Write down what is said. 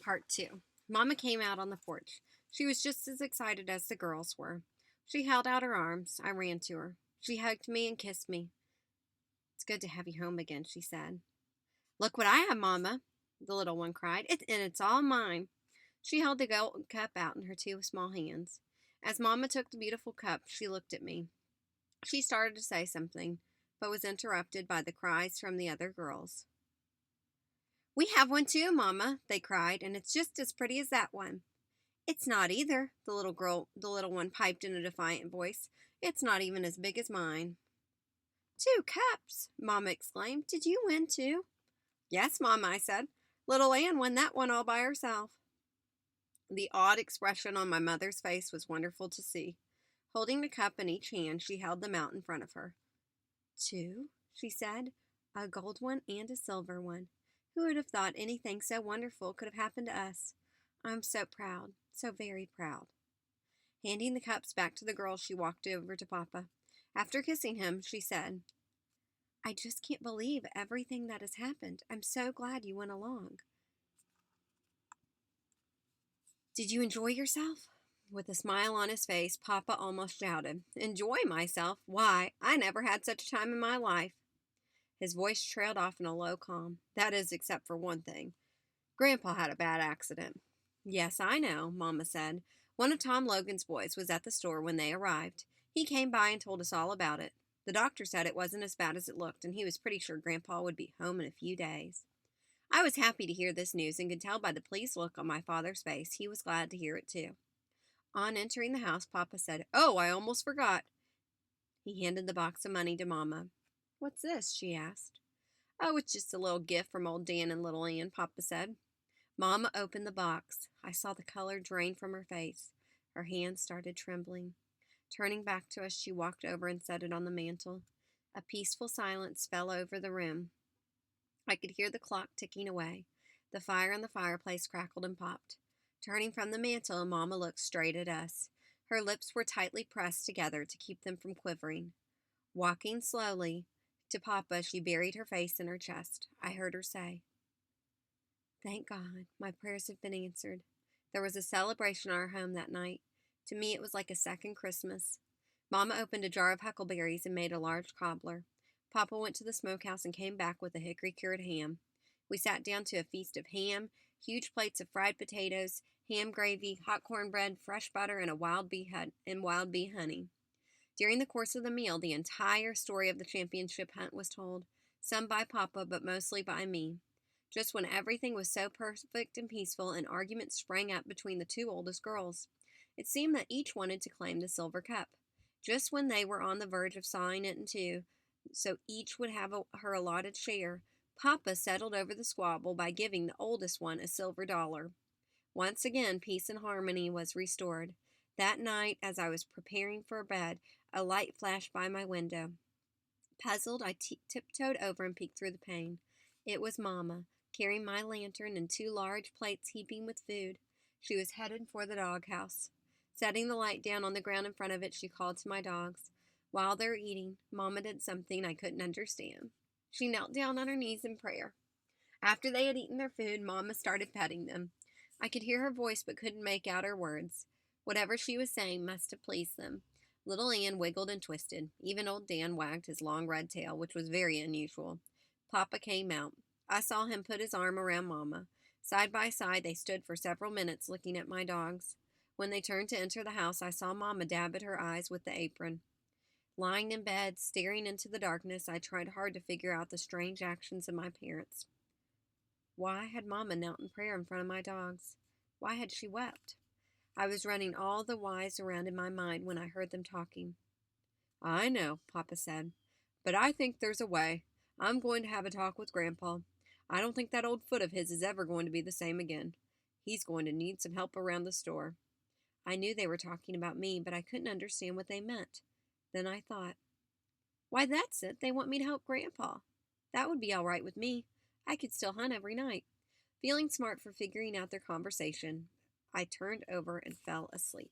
Part 2. Mama came out on the porch. She was just as excited as the girls were. She held out her arms. I ran to her. She hugged me and kissed me. "It's good to have you home again," she said. "Look what I have, Mama," the little one cried. And it's all mine." She held the gold cup out in her two small hands. As Mama took the beautiful cup, she looked at me. She started to say something, but was interrupted by the cries from the other girls. "We have one too, Mama," they cried, "and it's just as pretty as that one." "It's not either," the little one piped in a defiant voice. "It's not even as big as mine." "Two cups!" Mama exclaimed. "Did you win too?" "Yes, Mama," I said. "Little Ann won that one all by herself." The odd expression on my mother's face was wonderful to see. Holding the cup in each hand, she held them out in front of her. "Two," she said. "A gold one and a silver one. Who would have thought anything so wonderful could have happened to us? I'm so proud, so very proud." Handing the cups back to the girl, she walked over to Papa. After kissing him, she said, "I just can't believe everything that has happened. I'm so glad you went along." "Did you enjoy yourself?" With a smile on his face, Papa almost shouted. "Enjoy myself? Why, I never had such a time in my life." His voice trailed off in a low calm. "That is, except for one thing. Grandpa had a bad accident." "Yes, I know," Mama said. "One of Tom Logan's boys was at the store when they arrived. He came by and told us all about it. The doctor said it wasn't as bad as it looked, and he was pretty sure Grandpa would be home in a few days." I was happy to hear this news and could tell by the pleased look on my father's face he was glad to hear it too. On entering the house, Papa said, "Oh, I almost forgot." He handed the box of money to Mama. "What's this?" she asked. "Oh, it's just a little gift from old Dan and little Ann," Papa said. Mama opened the box. I saw the color drain from her face. Her hands started trembling. Turning back to us, she walked over and set it on the mantel. A peaceful silence fell over the room. I could hear the clock ticking away. The fire in the fireplace crackled and popped. Turning from the mantel, Mama looked straight at us. Her lips were tightly pressed together to keep them from quivering. Walking slowly to Papa, she buried her face in her chest. I heard her say, "Thank God, my prayers have been answered." There was a celebration in our home that night. To me, it was like a second Christmas. Mama opened a jar of huckleberries and made a large cobbler. Papa went to the smokehouse and came back with a hickory-cured ham. We sat down to a feast of ham, huge plates of fried potatoes, ham gravy, hot cornbread, fresh butter, and wild bee honey. During the course of the meal, the entire story of the championship hunt was told, some by Papa, but mostly by me. Just when everything was so perfect and peaceful, an argument sprang up between the two oldest girls. It seemed that each wanted to claim the silver cup. Just when they were on the verge of sawing it in two, so each would have her allotted share, Papa settled over the squabble by giving the oldest one a silver dollar. Once again, peace and harmony was restored. That night, as I was preparing for bed, a light flashed by my window. Puzzled, I tiptoed over and peeked through the pane. It was Mama, carrying my lantern and two large plates heaping with food. She was headed for the doghouse. Setting the light down on the ground in front of it, she called to my dogs. While they were eating, Mama did something I couldn't understand. She knelt down on her knees in prayer. After they had eaten their food, Mama started petting them. I could hear her voice but couldn't make out her words. Whatever she was saying must have pleased them. Little Ann wiggled and twisted. Even old Dan wagged his long red tail, which was very unusual. Papa came out. I saw him put his arm around Mama. Side by side, they stood for several minutes looking at my dogs. When they turned to enter the house, I saw Mama dab at her eyes with the apron. Lying in bed, staring into the darkness, I tried hard to figure out the strange actions of my parents. Why had Mama knelt in prayer in front of my dogs? Why had she wept? I was running all the whys around in my mind when I heard them talking. "I know," Papa said, "but I think there's a way. I'm going to have a talk with Grandpa. I don't think that old foot of his is ever going to be the same again. He's going to need some help around the store." I knew they were talking about me, but I couldn't understand what they meant. Then I thought, why, that's it. They want me to help Grandpa. That would be all right with me. I could still hunt every night. Feeling smart for figuring out their conversation, I turned over and fell asleep.